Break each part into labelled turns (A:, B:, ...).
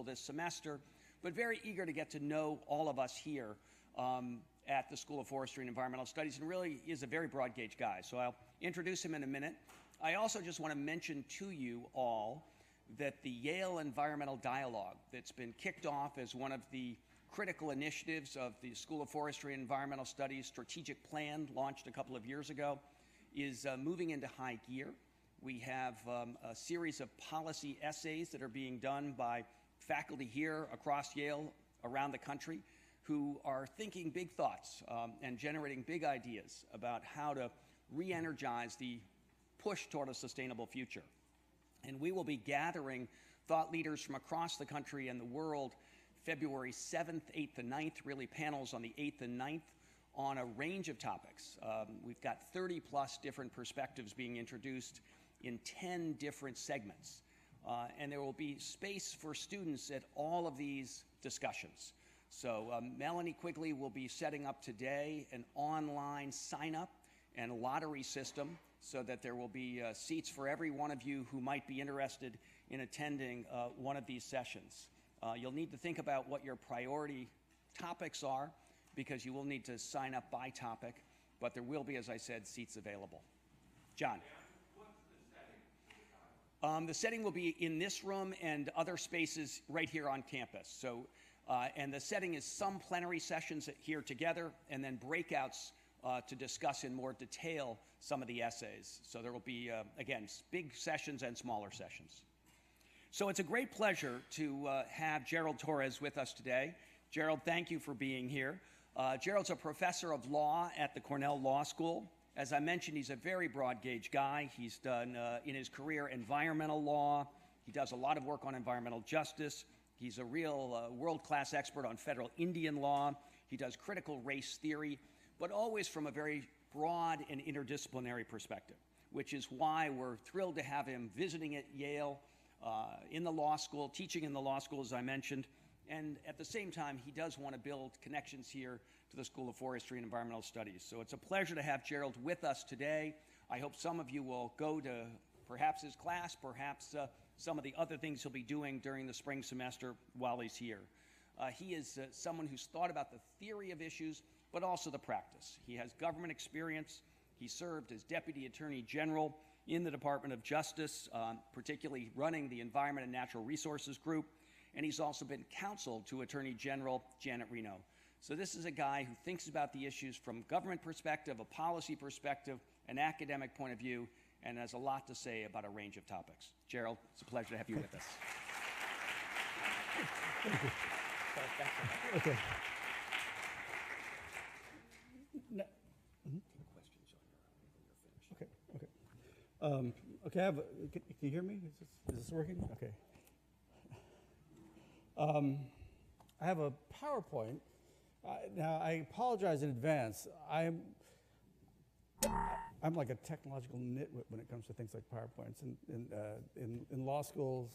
A: this semester, but very eager to get to know all of us here at the School of Forestry and Environmental Studies, and really is a very broad gauge guy. So I'll introduce him in a minute. I also just want to mention to you all that the Yale Environmental Dialogue that's been kicked off as one of the critical initiatives of the School of Forestry and Environmental Studies strategic plan launched a couple of years ago is moving into high gear. We have a series of policy essays that are being done by faculty here across Yale, around the country, who are thinking big thoughts and generating big ideas about how to re-energize the push toward a sustainable future. And we will be gathering thought leaders from across the country and the world February 7th, 8th, and 9th, really panels on the 8th and 9th on a range of topics. We've got 30 plus different perspectives being introduced in 10 different segments. And there will be space for students at all of these discussions. So Melanie Quigley will be setting up today an online sign-up and lottery system so that there will be seats for every one of you who might be interested in attending one of these sessions. You'll need to think about what your priority topics are, because you will need to sign up by topic, but there will be, as I said, seats available. John.
B: What's the setting?
A: The setting will be in this room and other spaces right here on campus. So, and the setting is some plenary sessions here together, and then breakouts to discuss in more detail some of the essays. So there will be, again, big sessions and smaller sessions. So it's a great pleasure to have Gerald Torres with us today. Gerald, thank you for being here. Gerald's a professor of law at the Cornell Law School. As I mentioned, he's a very broad gauge guy. He's done, in his career, environmental law. He does a lot of work on environmental justice. He's a real world-class expert on federal Indian law. He does critical race theory, but always from a very broad and interdisciplinary perspective, which is why we're thrilled to have him visiting at Yale, in the law school, teaching in the law school, as I mentioned. And at the same time, he does want to build connections here to the School of Forestry and Environmental Studies. So it's a pleasure to have Gerald with us today. I hope some of you will go to perhaps his class, perhaps some of the other things he'll be doing during the spring semester while he's here. He is someone who's thought about the theory of issues, but also the practice. He has government experience. He served as Deputy Attorney General in the Department of Justice, particularly running the Environment and Natural Resources Group. And he's also been counsel to Attorney General Janet Reno. So this is a guy who thinks about the issues from government perspective, a policy perspective, an academic point of view, and has a lot to say about a range of topics. Gerald, it's a pleasure to have you with us.
C: Thank you. Okay. No. Okay. Okay. Okay. Can you hear me? Is this working? Okay. I have a PowerPoint. Now, I apologize in advance. I'm like a technological nitwit when it comes to things like PowerPoints. In law schools,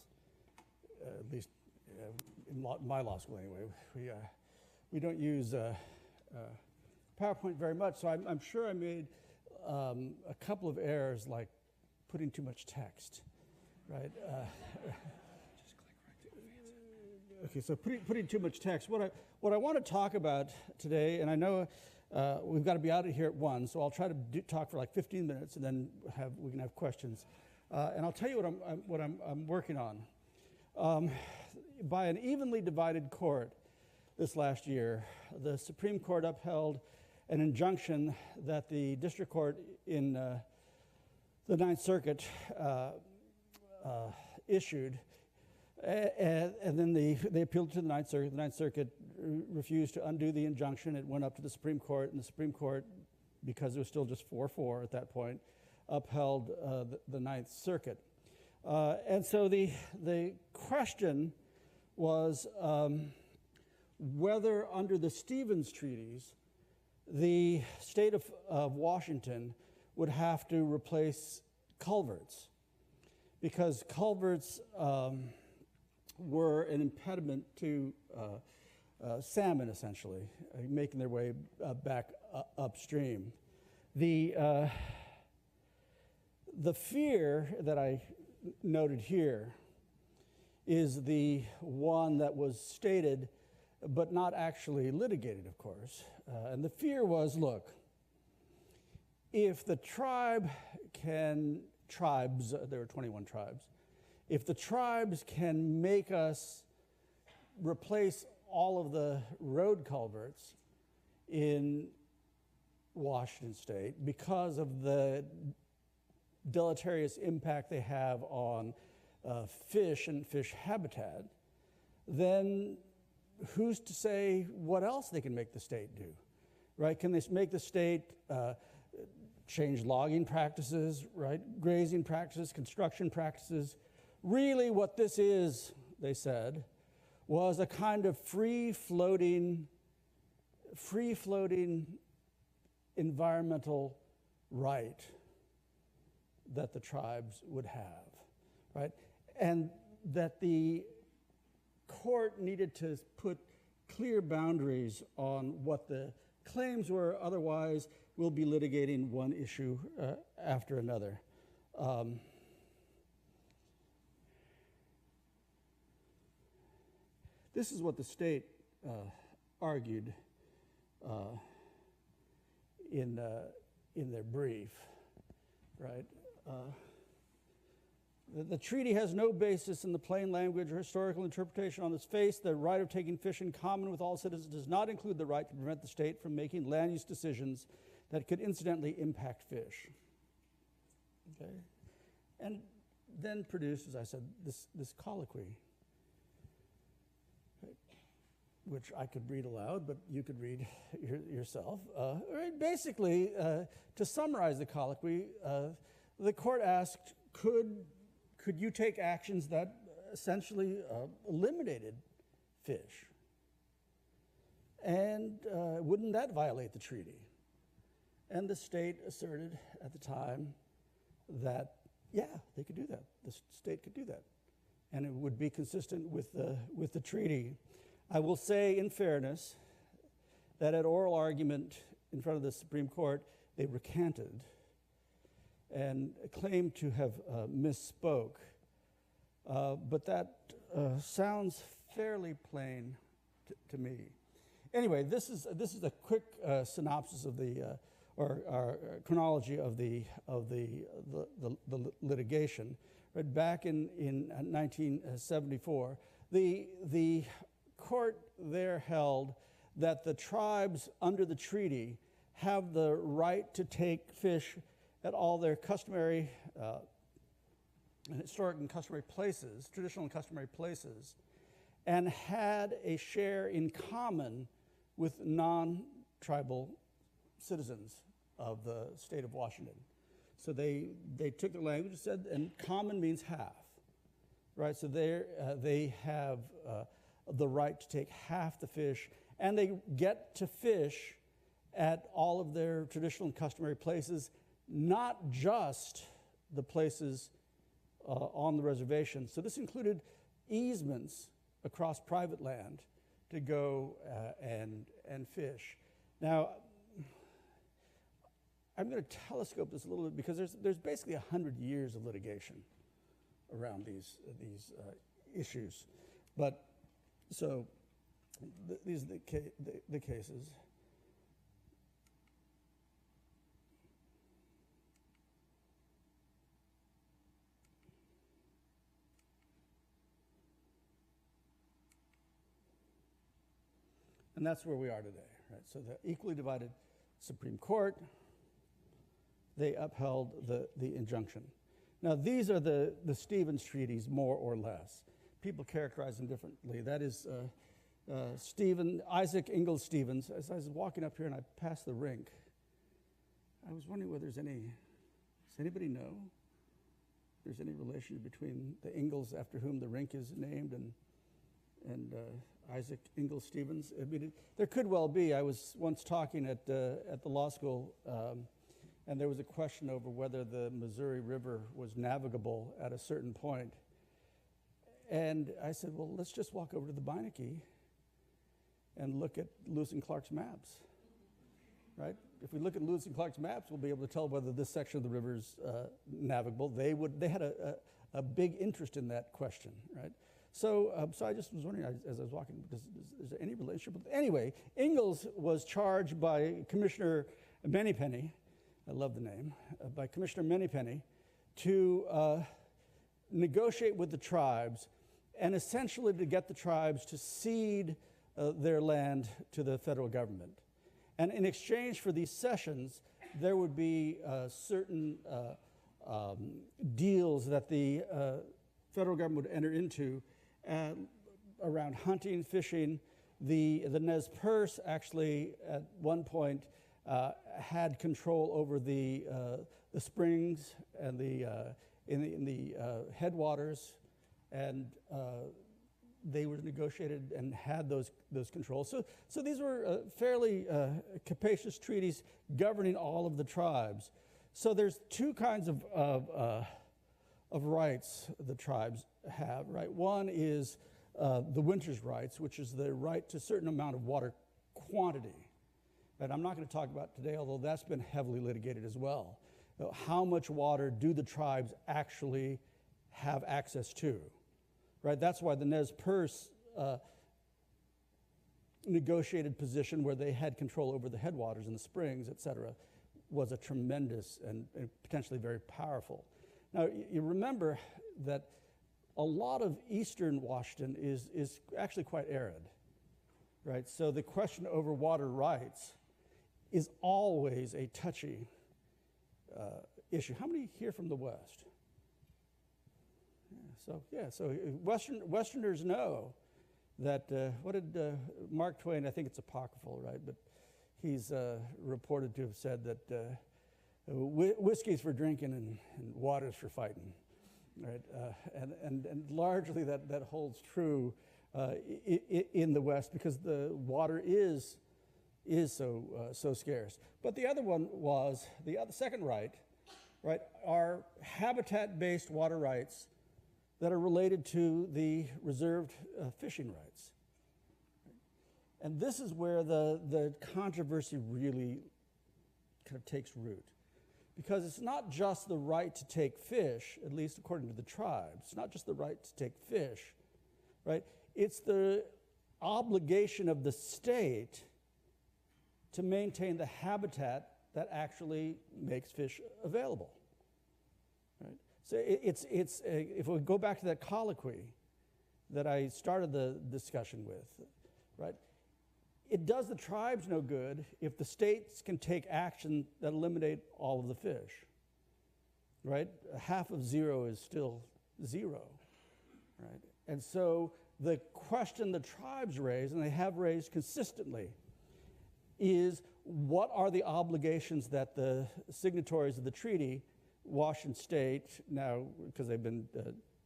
C: at least in my law school anyway, we don't use PowerPoint very much. So I'm sure I made a couple of errors, like putting too much text, right? Okay, so putting too much text. What I want to talk about today, and I know we've got to be out of here at 1, so I'll try to talk for like 15 minutes, and then we can have questions. And I'll tell you what I'm working on. By an evenly divided court this last year, the Supreme Court upheld an injunction that the district court in the Ninth Circuit issued. And then they appealed to the Ninth Circuit. The Ninth Circuit refused to undo the injunction. It went up to the Supreme Court, and the Supreme Court, because it was still just 4-4 at that point, upheld the Ninth Circuit. And so the question was whether under the Stevens Treaties, the state of Washington would have to replace culverts, because culverts were an impediment to salmon, essentially, making their way back upstream. The fear that I noted here is the one that was stated but not actually litigated, of course. And the fear was, look, if the tribes, there were 21 tribes, if the tribes can make us replace all of the road culverts in Washington State because of the deleterious impact they have on fish and fish habitat, then who's to say what else they can make the state do, right? Can they make the state change logging practices, right? Grazing practices, construction practices? Really what this is, they said, was a kind of free-floating environmental right that the tribes would have, right? And that the court needed to put clear boundaries on what the claims were, otherwise we'll be litigating one issue after another. This is what the state argued in their brief, right? The treaty has no basis in the plain language or historical interpretation on its face. The right of taking fish in common with all citizens does not include the right to prevent the state from making land use decisions that could incidentally impact fish. Okay? And then produced, as I said, this colloquy, which I could read aloud, but you could read yourself. Right? Basically, to summarize the colloquy, the court asked, could you take actions that essentially eliminated fish? And wouldn't that violate the treaty? And the state asserted at the time that, yeah, they could do that. The state could do that. And it would be consistent with the treaty. I will say, in fairness, that at oral argument in front of the Supreme Court, they recanted and claimed to have misspoke. But that sounds fairly plain to me. Anyway, this is a quick synopsis of the or chronology of the litigation. Right back in 1974, the court there held that the tribes under the treaty have the right to take fish at all their customary, historic and customary places, traditional and customary places, and had a share in common with non-tribal citizens of the state of Washington. So they took the language and said, and common means half, right? So they have the right to take half the fish, and they get to fish at all of their traditional and customary places, not just the places on the reservation. So this included easements across private land to go and fish. Now, I'm going to telescope this a little bit because there's basically 100 years of litigation around these issues. But so these are the cases. And that's where we are today, right? So the equally divided Supreme Court, they upheld the injunction. Now, these are the Stevens treaties, more or less. People characterize them differently. That is Isaac Ingalls Stevens. As I was walking up here and I passed the rink, I was wondering whether does anybody know if there's any relation between the Ingalls after whom the rink is named and Isaac Ingalls Stevens? I mean, there could well be. I was once talking at the law school, and there was a question over whether the Missouri River was navigable at a certain point. And I said, well, let's just walk over to the Beinecke and look at Lewis and Clark's maps, right? If we look at Lewis and Clark's maps, we'll be able to tell whether this section of the river is navigable. They had a big interest in that question, right? So I just was wondering, as I was walking, is there any relationship? Anyway, Ingalls was charged by Commissioner Manypenny, I love the name, by Commissioner Manypenny, to negotiate with the tribes and essentially to get the tribes to cede their land to the federal government. And in exchange for these cessions, there would be certain deals that the federal government would enter into around hunting, fishing. The Nez Perce actually at one point had control over the springs and in the headwaters, and they were negotiated and had those controls. So these were fairly capacious treaties governing all of the tribes. So there's two kinds of rights the tribes have, right? One is the winter's rights, which is the right to a certain amount of water quantity. And I'm not going to talk about today, although that's been heavily litigated as well. How much water do the tribes actually have access to? Right? That's why the Nez Perce negotiated position where they had control over the headwaters and the springs, et cetera, was a tremendous and potentially very powerful. Now, you remember that a lot of eastern Washington is actually quite arid, right? So the question over water rights is always a touchy issue. How many here from the West? So Westerners know that, what did Mark Twain, I think it's apocryphal, right? But he's reported to have said that whiskey's for drinking and water's for fighting, right? And largely that holds true in the West because the water is so scarce. But the other one was, the second right, are habitat-based water rights that are related to the reserved fishing rights. And this is where the controversy really kind of takes root. Because it's not just the right to take fish, at least according to the tribes. It's not just the right to take fish, right? It's the obligation of the state to maintain the habitat that actually makes fish available, right? So if we go back to that colloquy that I started the discussion with, right? It does the tribes no good if the states can take action that eliminate all of the fish, right? Half of zero is still zero, right? And so the question the tribes raise, and they have raised consistently, is what are the obligations that the signatories of the treaty, Washington State, now because they've been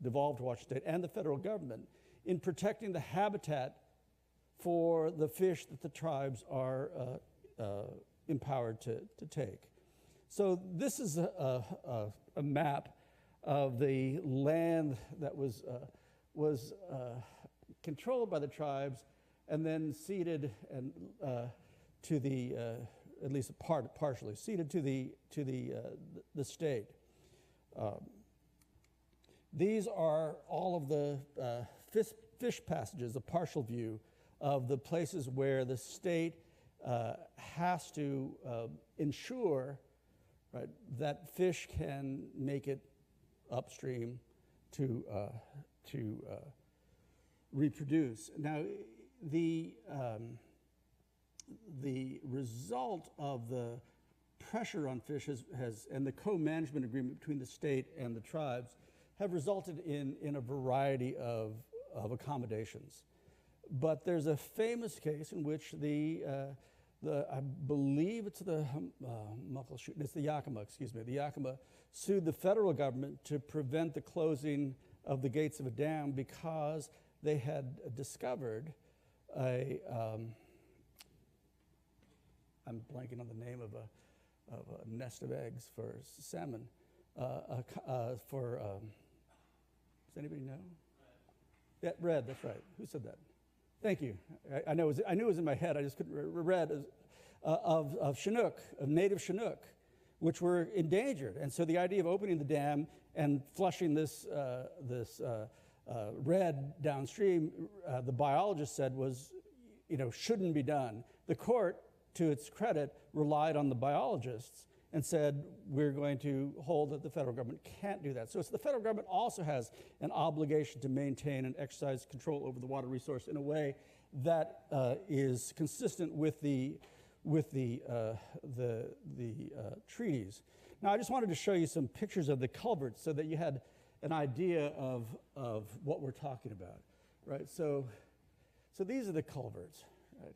C: devolved to Washington State, and the federal government, in protecting the habitat for the fish that the tribes are empowered to take. So this is a map of the land that was controlled by the tribes and then ceded and to the at least partially ceded to the state. These are all of the fish passages, a partial view of the places where the state has to ensure, right, that fish can make it upstream to reproduce. Now, the result of the pressure on fish has and the co-management agreement between the state and the tribes have resulted in a variety of accommodations. But there's a famous case in which I believe it's the Yakima, the Yakima sued the federal government to prevent the closing of the gates of a dam because they had discovered I'm blanking on the name of a nest of eggs for salmon. Does anybody know? Red, that's right. Who said that? Thank you. I knew it was in my head. I just couldn't read of Chinook, of native Chinook, which were endangered. And so the idea of opening the dam and flushing this read downstream, the biologist said was, shouldn't be done. The court, to its credit, relied on the biologists and said, we're going to hold that the federal government can't do that. So the federal government also has an obligation to maintain and exercise control over the water resource in a way that is consistent with the treaties. Now, I just wanted to show you some pictures of the culverts so that you had an idea of what we're talking about, right? So these are the culverts, right?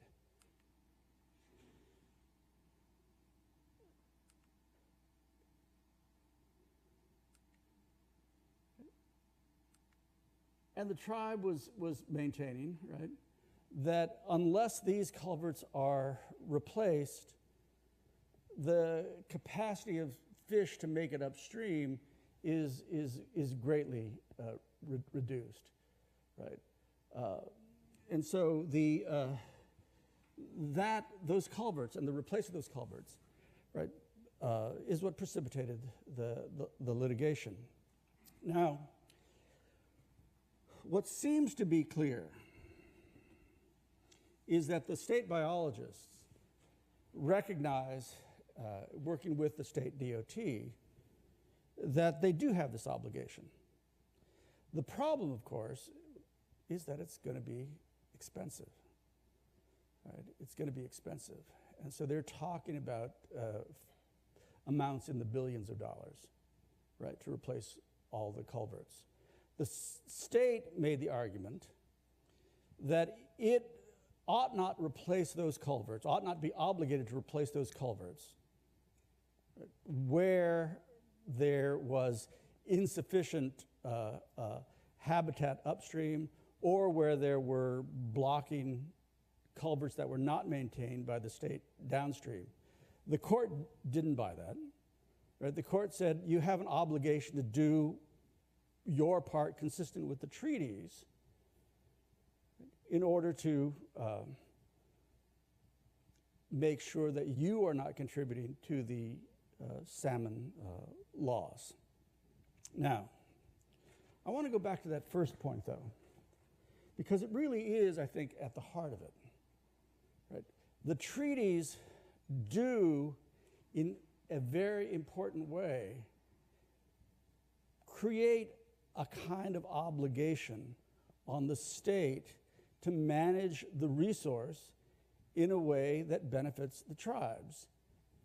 C: And the tribe was maintaining, right, that unless these culverts are replaced, the capacity of fish to make it upstream is greatly reduced, right? And so those culverts and the replacement of those culverts, right, is what precipitated the litigation. Now, what seems to be clear is that the state biologists recognize, working with the state DOT, that they do have this obligation. The problem, of course, is that it's going to be expensive. Right? It's going to be expensive. And so they're talking about amounts in the billions of dollars, right, to replace all the culverts. The state made the argument that it ought not replace those culverts, ought not be obligated to replace those culverts where there was insufficient habitat upstream or where there were blocking culverts that were not maintained by the state downstream. The court didn't buy that. Right? The court said you have an obligation to do your part consistent with the treaties in order to make sure that you are not contributing to the salmon loss. Now, I want to go back to that first point, though, because it really is, I think, at the heart of it. Right? The treaties do, in a very important way, create a kind of obligation on the state to manage the resource in a way that benefits the tribes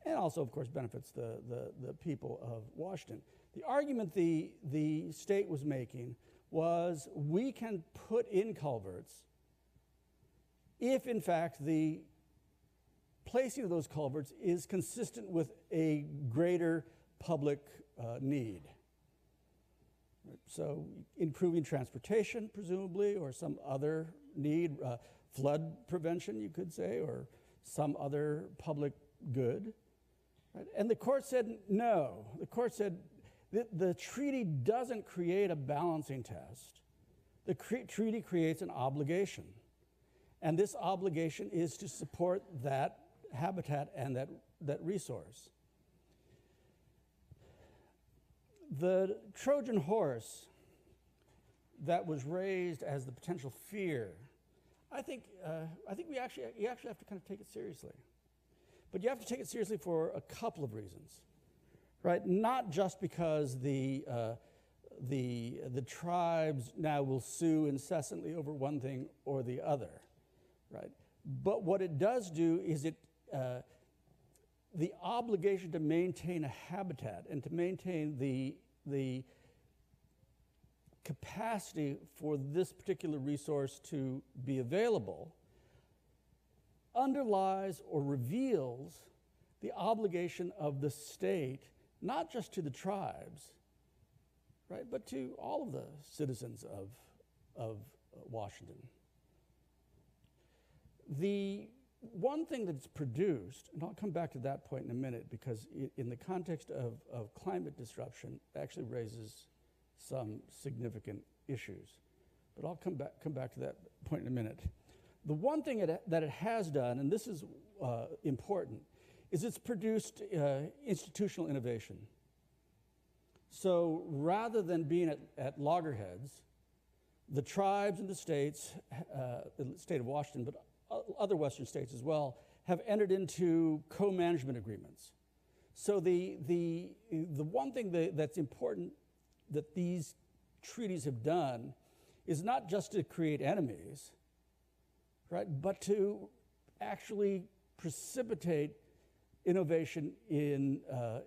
C: and also, of course, benefits the people of Washington. The argument the state was making was we can put in culverts if, in fact, the placing of those culverts is consistent with a greater public need. So improving transportation, presumably, or some other need, flood prevention, you could say, or some other public good. Right? And the court said no. The court said the treaty doesn't create a balancing test. The treaty creates an obligation. And this obligation is to support that habitat and that resource. The Trojan horse that was raised as the potential fear, I think you actually have to kind of take it seriously. But you have to take it seriously for a couple of reasons, right? Not just because the tribes now will sue incessantly over one thing or the other, right? But what it does do is the obligation to maintain a habitat and to maintain the capacity for this particular resource to be available underlies or reveals the obligation of the state, not just to the tribes, right, but to all of the citizens of Washington. The one thing that's produced, and I'll come back to that point in a minute, because in the context of climate disruption, it actually raises some significant issues. But I'll come back to that point in a minute. The one thing that it has done, and this is important, is it's produced institutional innovation. So rather than being at loggerheads, the tribes and the states, the state of Washington, but other Western states as well, have entered into co-management agreements. So the one thing that's important that these treaties have done is not just to create enemies, right, but to actually precipitate innovation in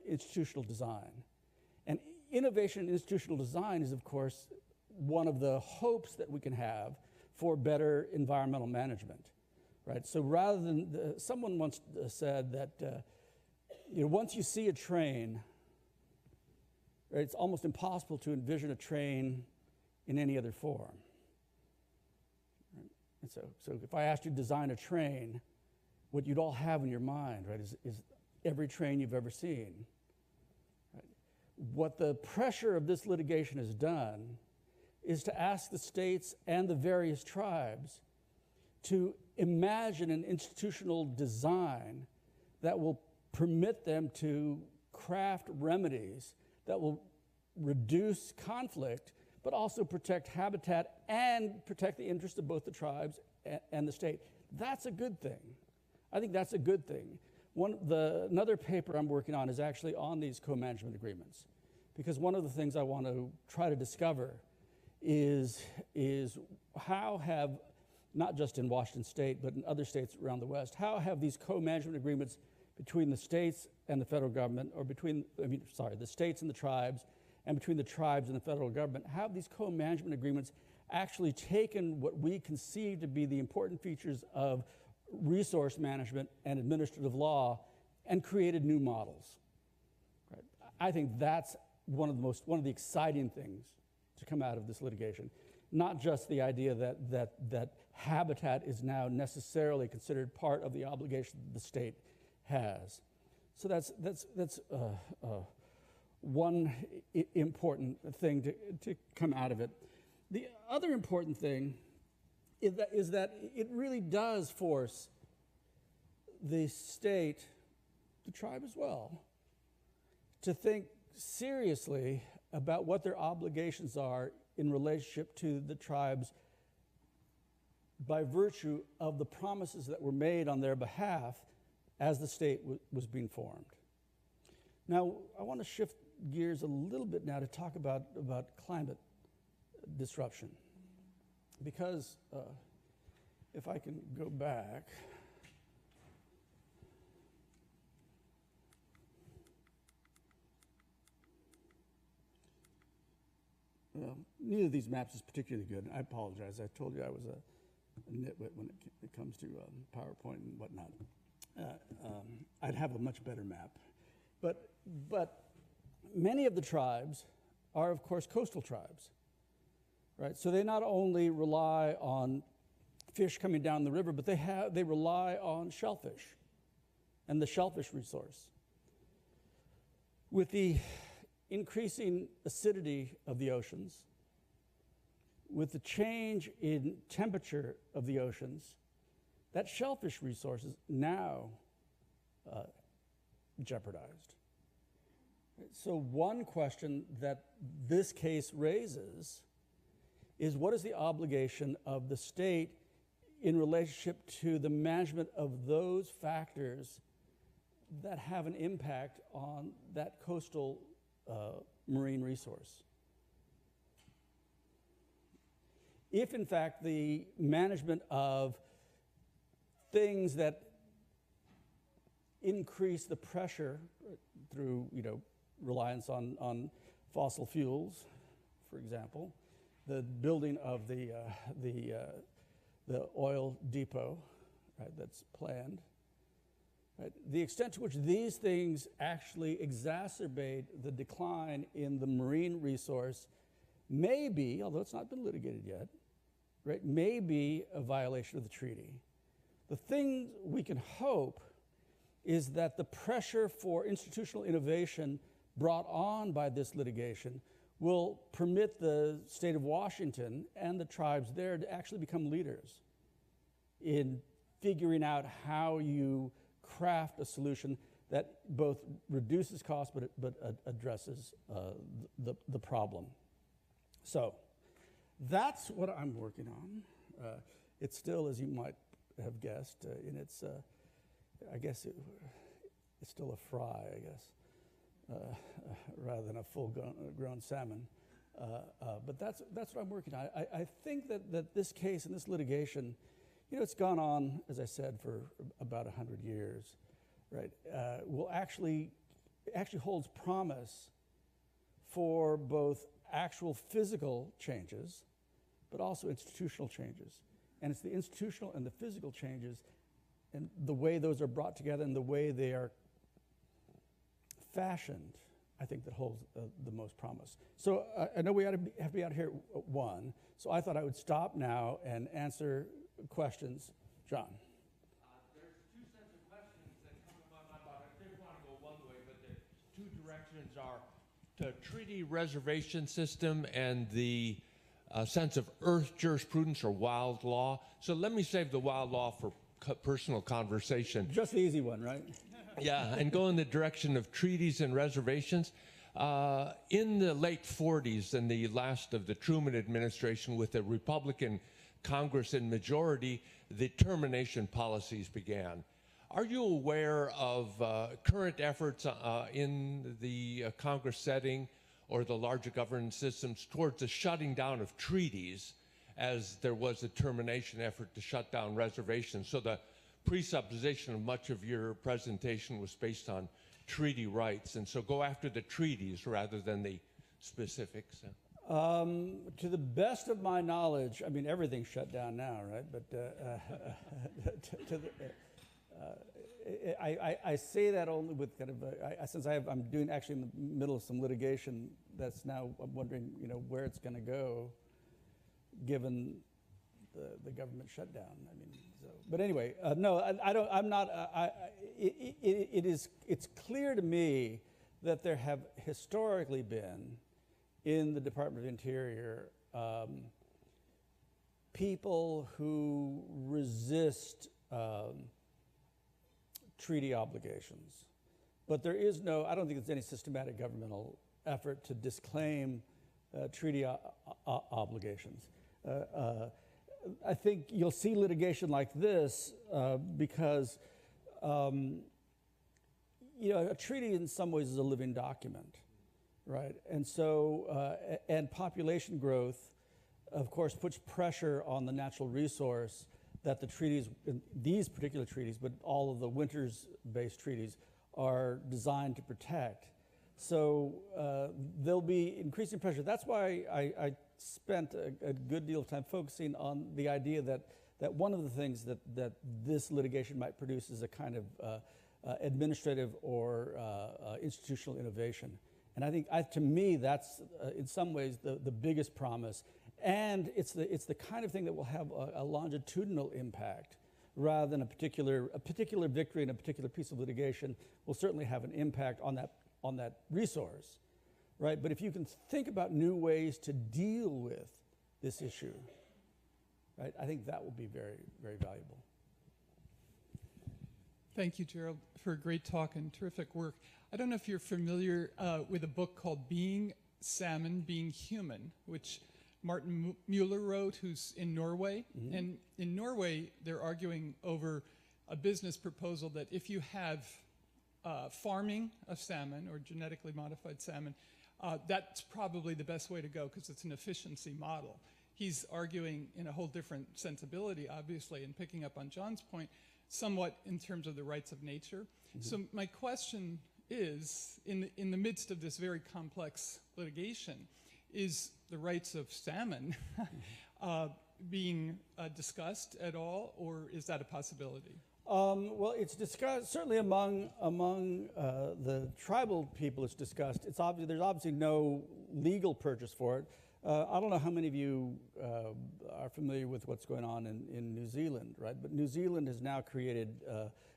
C: institutional design. And innovation in institutional design is, of course, one of the hopes that we can have for better environmental management, right? So rather than, someone once said that, once you see a train, right, it's almost impossible to envision a train in any other form. Right? And so if I asked you to design a train, what you'd all have in your mind, right, is every train you've ever seen. Right? What the pressure of this litigation has done is to ask the states and the various tribes to imagine an institutional design that will permit them to craft remedies that will reduce conflict, but also protect habitat and protect the interests of both the tribes and the state. That's a good thing. I think that's a good thing. Another paper I'm working on is actually on these co-management agreements, because one of the things I want to try to discover is how have, not just in Washington State, but in other states around the West, how have these co-management agreements between the states and the federal government, or the states and the tribes, and between the tribes and the federal government, how have these co-management agreements actually taken what we conceive to be the important features of resource management and administrative law and created new models? Right? I think that's one of the exciting things to come out of this litigation. Not just the idea that habitat is now necessarily considered part of the obligation that the state has. So that's one important thing to come out of it. The other important thing is that it really does force the state, the tribe as well, to think seriously about what their obligations are in relationship to the tribes by virtue of the promises that were made on their behalf as the state was being formed. Now, I want to shift gears a little bit now to talk about climate disruption. Because if I can go back, neither of these maps is particularly good. I apologize. I told you I was a nitwit when it comes to PowerPoint and whatnot. I'd have a much better map. But many of the tribes are, of course, coastal tribes. Right? So they not only rely on fish coming down the river, but they rely on shellfish and the shellfish resource. With the increasing acidity of the oceans, with the change in temperature of the oceans, that shellfish resource is now jeopardized. So one question that this case raises is, what is the obligation of the state in relationship to the management of those factors that have an impact on that coastal marine resource? If, in fact, the management of things that increase the pressure through, reliance on fossil fuels, for example, the building of the oil depot, right, that's planned, right, the extent to which these things actually exacerbate the decline in the marine resource may be, although it's not been litigated yet, right, may be a violation of the treaty. The thing we can hope is that the pressure for institutional innovation brought on by this litigation will permit the state of Washington and the tribes there to actually become leaders in figuring out how you craft a solution that both reduces cost but addresses the problem. So That's what I'm working on. It's still, as you might have guessed, in its, I guess it's still a fry, I guess, rather than a full-grown salmon. But that's what I'm working on. I think that this case and this litigation, it's gone on, as I said, for about 100 years, right? Will actually holds promise for both actual physical changes, but also institutional changes. And it's the institutional and the physical changes and the way those are brought together and the way they are fashioned, I think, that holds the most promise. So I know we have to be out here at 1, so I thought I would stop now and answer questions. John.
B: There's two sets of questions that come to my mind, but I did want to go one way, but the two directions are the treaty reservation system and the sense of earth jurisprudence or wild law. So let me save the wild law for personal conversation.
C: Just the easy one, right?
B: Yeah, and go in the direction of treaties and reservations. In the late 40s and the last of the Truman administration, with the Republican Congress and majority, the termination policies began. Are you aware of current efforts in the Congress setting or the larger governance systems towards the shutting down of treaties, as there was a termination effort to shut down reservations? So the presupposition of much of your presentation was based on treaty rights, and so go after the treaties rather than the specifics.
C: To the best of my knowledge, I mean, everything's shut down now, right? But I say that only with kind of, since I'm doing actually in the middle of some litigation that's now, I'm wondering, where it's going to go, given the government shutdown. I mean, so, but anyway, no, I don't. I'm not. It's clear to me that there have historically been in the Department of Interior people who resist treaty obligations, but there is no. I don't think there's any systematic governmental effort to disclaim treaty obligations. I think you'll see litigation like this because, a treaty in some ways is a living document, right? And so, and population growth, of course, puts pressure on the natural resource that the treaties, these particular treaties, but all of the winters-based treaties, are designed to protect. So there'll be increasing pressure. That's why I spent a good deal of time focusing on the idea that one of the things that this litigation might produce is a kind of administrative or institutional innovation. And I think, to me, that's in some ways the biggest promise. And it's the kind of thing that will have a longitudinal impact rather than a particular victory in a particular piece of litigation will certainly have an impact on that resource. Right, but if you can think about new ways to deal with this issue, right, I think that will be very, very valuable.
D: Thank you, Gerald, for a great talk and terrific work. I don't know if you're familiar with a book called Being Salmon, Being Human, which Martin Mueller wrote, who's in Norway. Mm-hmm. And in Norway, they're arguing over a business proposal that if you have farming of salmon or genetically modified salmon, that's probably the best way to go because it's an efficiency model. He's arguing in a whole different sensibility, obviously, and picking up on John's point, somewhat in terms of the rights of nature. Mm-hmm. So my question is, in the midst of this very complex litigation, is the rights of salmon being discussed at all, or is that a possibility?
C: Well, it's discussed certainly among the tribal people. It's discussed. It's obvious there's obviously no legal purchase for it. I don't know how many of you are familiar with what's going on in New Zealand, right? But New Zealand has now created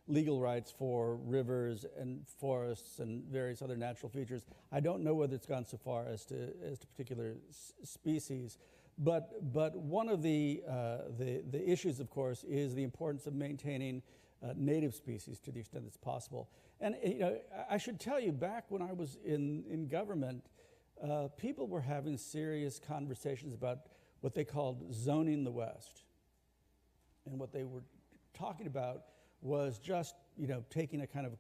C: legal rights for rivers and forests and various other natural features. I don't know whether it's gone so far as to particular species. But one of the issues, of course, is the importance of maintaining native species to the extent that's possible. And I should tell you, back when I was in government, people were having serious conversations about what they called zoning the West. And what they were talking about was just, taking a kind of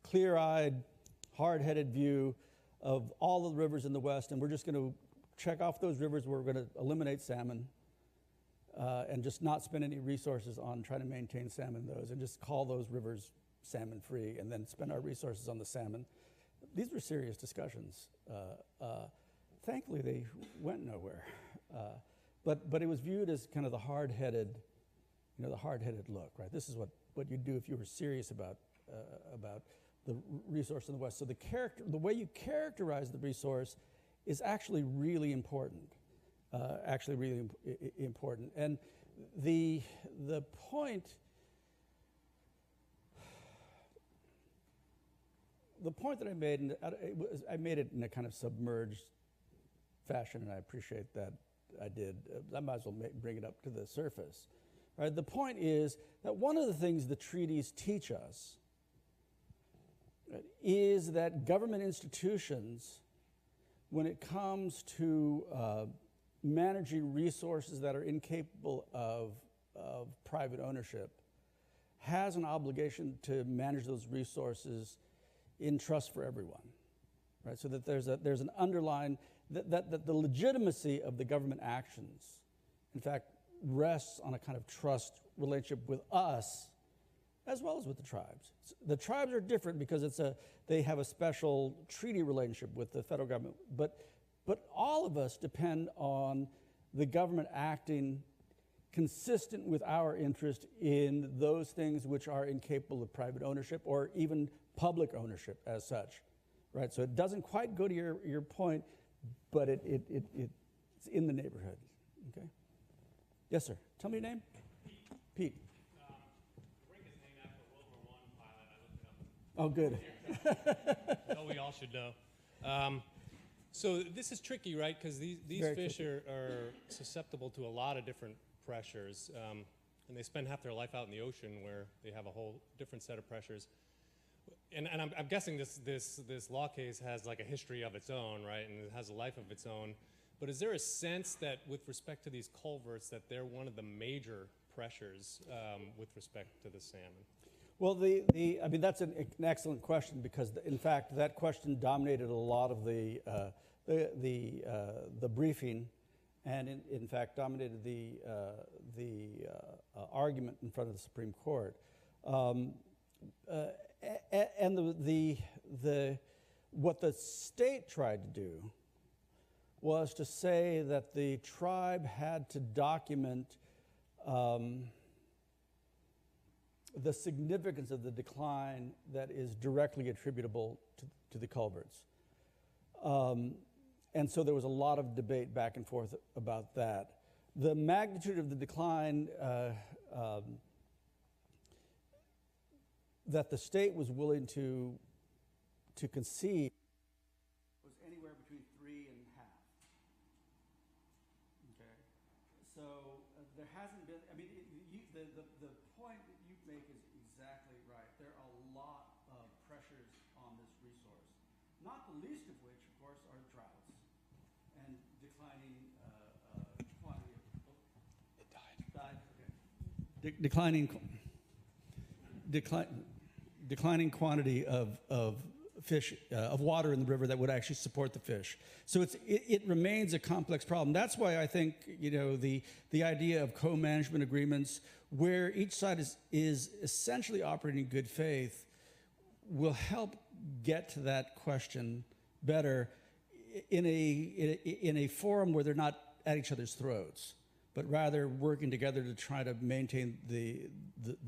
C: clear-eyed, hard-headed view of all the rivers in the West, and we're just going to check off those rivers where we're going to eliminate salmon and just not spend any resources on trying to maintain salmon in those, and just call those rivers salmon-free, and then spend our resources on the salmon. These were serious discussions. Thankfully, they went nowhere. But it was viewed as kind of the hard-headed look, right? This is what you'd do if you were serious about the resource in the West. So the way you characterize the resource is actually really important. Important. And the point that I made, and I made it in a kind of submerged fashion, and I appreciate that I did. I might as well bring it up to the surface. Right? The point is that one of the things the treaties teach us, right, is that government institutions, when it comes to managing resources that are incapable of private ownership, has an obligation to manage those resources in trust for everyone, right? So that there's an underlying, that the legitimacy of the government actions, in fact, rests on a kind of trust relationship with us as well as with the tribes. The tribes are different because they have a special treaty relationship with the federal government, but all of us depend on the government acting consistent with our interest in those things which are incapable of private ownership or even public ownership as such, right? So it doesn't quite go to your point, but it's in the neighborhood, okay? Yes, sir. Tell me your name. Pete.
E: The rig is named after a World War I pilot. I looked it up.
C: Oh, good.
E: No, we all should know. So this is tricky, right? Because these fish are susceptible to a lot of different pressures, and they spend half their life out in the ocean where they have a whole different set of pressures. And I'm guessing this law case has like a history of its own, right? And it has a life of its own. But is there a sense that with respect to these culverts that they're one of the major pressures with respect to the salmon?
C: Well, I mean, that's an excellent question because, in fact, that question dominated a lot of the briefing, and in fact dominated the argument in front of the Supreme Court. And what the state tried to do was to say that the tribe had to document the significance of the decline that is directly attributable to the culverts. And so there was a lot of debate back and forth about that. The magnitude of the decline that the state was willing to concede was anywhere between 3.5. Okay, so there hasn't been. I mean, the point that you make is exactly right. There are a lot of pressures on this resource, not the least of which, of course, are droughts and declining quantity of. Oh, it died. Okay. Declining quantity of fish, of water in the river that would actually support the fish. So it remains a complex problem. That's why I think the idea of co-management agreements where each side is essentially operating in good faith will help get to that question better in a forum where they're not at each other's throats, but rather working together to try to maintain the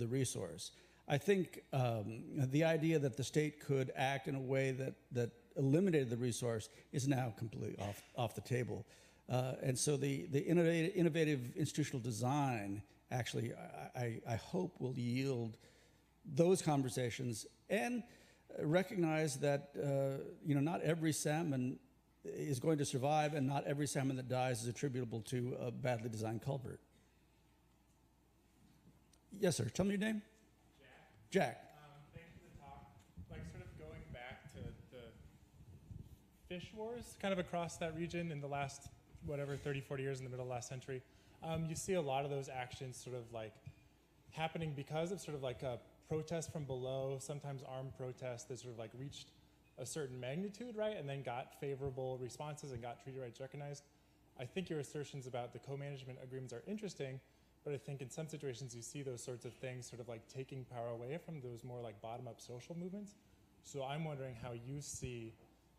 C: resource. I think the idea that the state could act in a way that eliminated the resource is now completely off the table. And so the innovative institutional design actually, I hope, will yield those conversations and recognize that not every salmon is going to survive, and not every salmon that dies is attributable to a badly designed culvert. Yes, sir. Tell me your name. Jack.
F: Thanks for the talk. Like, sort of going back to the fish wars kind of across that region in the last whatever, 30, 40 years in the middle of last century, you see a lot of those actions sort of like happening because of sort of like a protest from below, sometimes armed protests that sort of like reached a certain magnitude, right, and then got favorable responses and got treaty rights recognized. I think your assertions about the co-management agreements are interesting, but I think in some situations you see those sorts of things sort of like taking power away from those more like bottom-up social movements. So I'm wondering how you see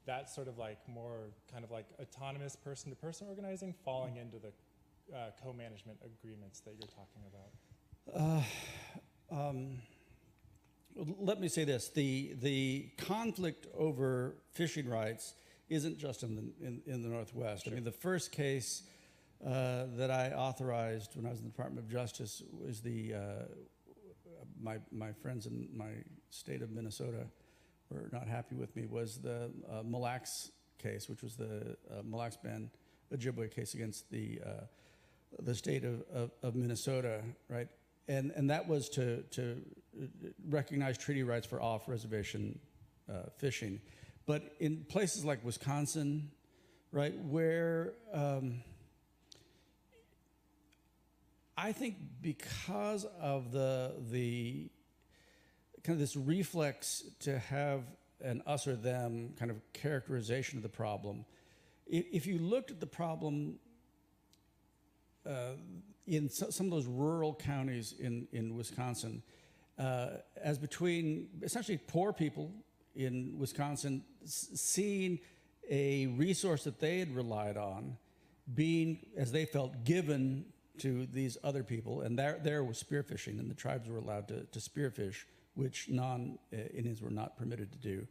F: that sort of like more kind of like autonomous person-to-person organizing falling into the co-management agreements that you're talking about.
C: Let me say this: the conflict over fishing rights isn't just in the Northwest. Sure. I mean, the first case that I authorized when I was in the Department of Justice was my friends in my state of Minnesota were not happy with me, was the Mille Lacs case, which was the Mille Lacs Band Ojibwe case against the state of Minnesota, right? And that was to recognize treaty rights for off-reservation fishing. But in places like Wisconsin, right, where I think because of the kind of this reflex to have an us or them kind of characterization of the problem, if you looked at the problem in some of those rural counties in Wisconsin, as between essentially poor people in Wisconsin seeing a resource that they had relied on being, as they felt, given to these other people, and there was spearfishing, and the tribes were allowed to spearfish, which non-Indians were not permitted to do.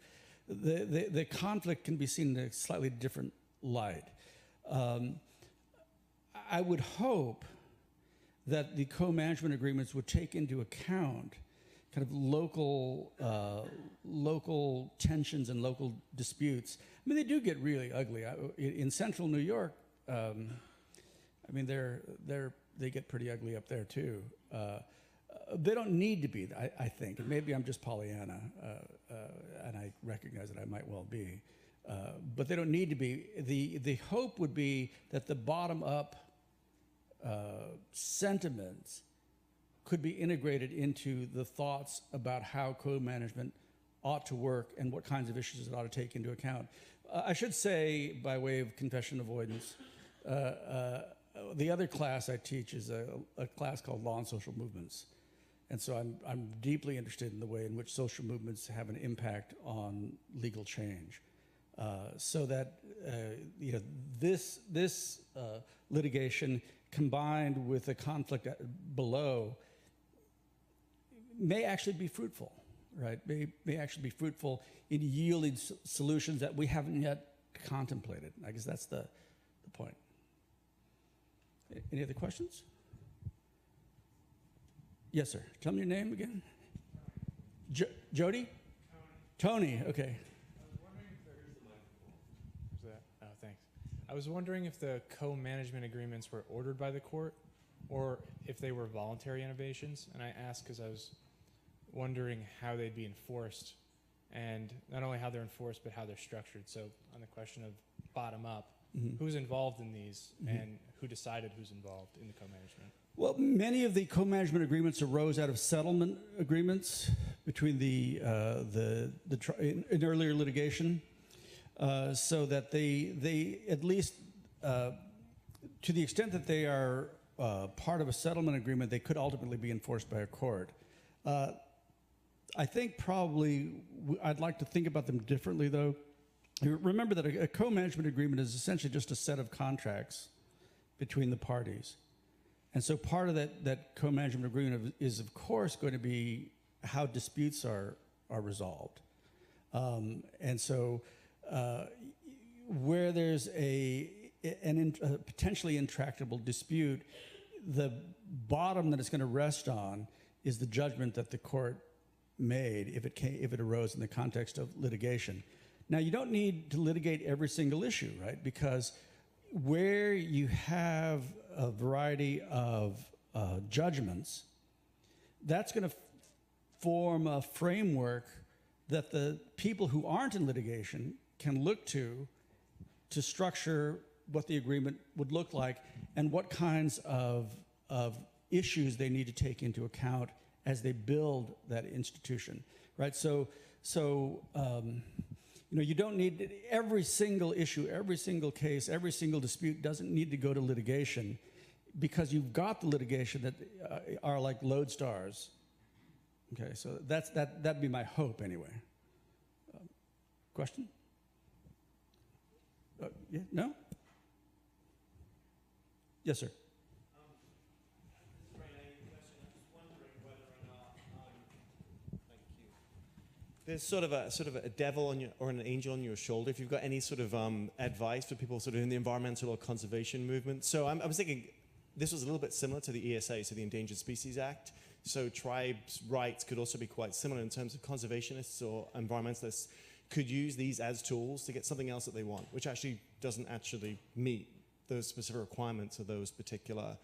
C: The conflict can be seen in a slightly different light. I would hope that the co-management agreements would take into account kind of local tensions and local disputes. I mean, they do get really ugly. In central New York, I mean, they get pretty ugly up there too. They don't need to be, I think. And maybe I'm just Pollyanna, and I recognize that I might well be. But they don't need to be. The hope would be that the bottom-up sentiments could be integrated into the thoughts about how co-management ought to work and what kinds of issues it ought to take into account. I should say, by way of confession avoidance, the other class I teach is a class called Law and Social Movements. And so I'm deeply interested in the way in which social movements have an impact on legal change. So that this litigation combined with the conflict below may actually be fruitful, right? May actually be fruitful in yielding solutions that we haven't yet contemplated. I guess that's the point. Any other questions? Yes, sir. Tell me your name again. Jody? Tony, okay.
G: I was wondering if the co-management agreements were ordered by the court or if they were voluntary innovations. And I asked because I was wondering how they'd be enforced, and not only how they're enforced, but how they're structured. So on the question of bottom up, who's involved in these and who decided who's involved in the co-management?
C: Well, many of the co-management agreements arose out of settlement agreements between in earlier litigation. So that they at least, to the extent that they are part of a settlement agreement, they could ultimately be enforced by a court. I think probably I'd like to think about them differently, though. Remember that a co-management agreement is essentially just a set of contracts between the parties. And so part of that co-management agreement is, of course, going to be how disputes are resolved. And so where there's a potentially intractable dispute, the bottom that it's going to rest on is the judgment that the court made if it arose in the context of litigation. Now, you don't need to litigate every single issue, right? Because where you have a variety of judgments, that's going to form a framework that the people who aren't in litigation can look to structure what the agreement would look like and what kinds of issues they need to take into account as they build that institution, right? So you don't need every single issue, every single case, every single dispute doesn't need to go to litigation, because you've got the litigation that are like lodestars. Okay, so that'd be my hope anyway. Question? Yeah, no? Yes, sir.
H: There's sort of a devil on your, or an angel on your shoulder. If you've got any sort of advice for people sort of in the environmental or conservation movement. So I was thinking this was a little bit similar to the ESA, so the Endangered Species Act. So tribes' rights could also be quite similar in terms of conservationists or environmentalists could use these as tools to get something else that they want, which actually doesn't actually meet those specific requirements of those particular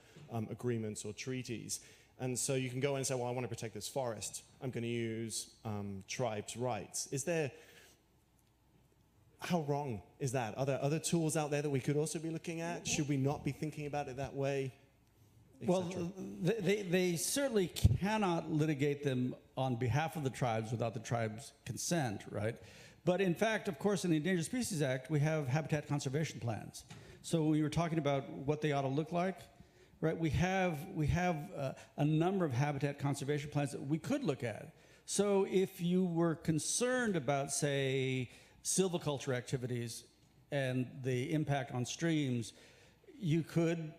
H: agreements or treaties. And so you can go in and say, well, I want to protect this forest. I'm going to use tribes' rights. How wrong is that? Are there other tools out there that we could also be looking at? Should we not be thinking about it that way?
C: Well, they certainly cannot litigate them on behalf of the tribes without the tribe's consent, right? But in fact, of course, in the Endangered Species Act, we have habitat conservation plans. So when you were talking about what they ought to look like, right? We have a number of habitat conservation plans that we could look at. So if you were concerned about, say, silviculture activities and the impact on streams, you could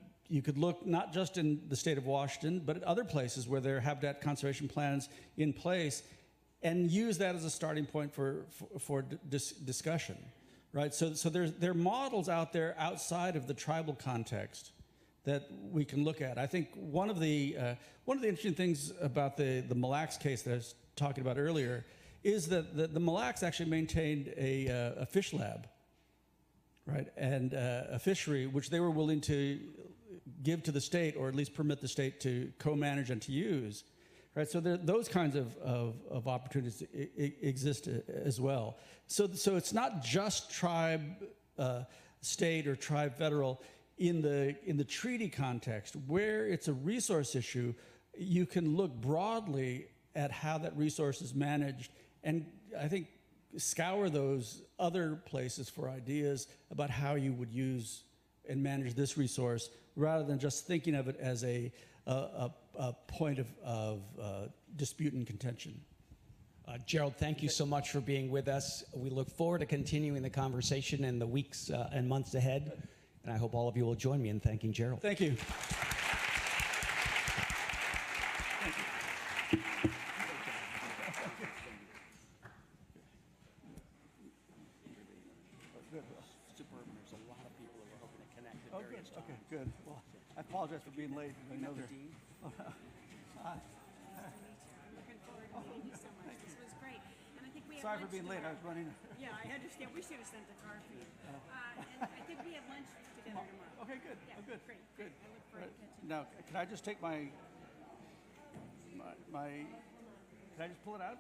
C: look not just in the state of Washington, but at other places where there are habitat conservation plans in place, and use that as a starting point for discussion, right? So there are models out there outside of the tribal context that we can look at. I think one of the interesting things about the Mille Lacs case that I was talking about earlier is that the Mille Lacs actually maintained a fish lab, right, and a fishery which they were willing to give to the state, or at least permit the state to co-manage and to use, right? So those kinds of opportunities exist as well. So it's not just tribe state or tribe federal. In the treaty context, where it's a resource issue, you can look broadly at how that resource is managed, and I think scour those other places for ideas about how you would use and manage this resource, rather than just thinking of it as a point of dispute and contention.
A: Gerald, thank you so much for being with us. We look forward to continuing the conversation in the weeks and months ahead. And I hope all of you will join me in thanking Gerald.
C: Thank you.
A: There's a lot of people who are hoping to connect at various times.
C: Okay, good. Well, I apologize for being late. I know
I: Looking forward to thank you so much. This was great. And I think we have
C: Sorry for
I: lunch
C: being late. I was running.
I: Yeah, I understand. We should have sent the car for you. And I think we have lunch together tomorrow.
C: Okay, good.
I: Yeah,
C: Oh, good.
I: great.
C: Good.
I: I look forward to catching
C: Now, can I just take my can I just pull it out?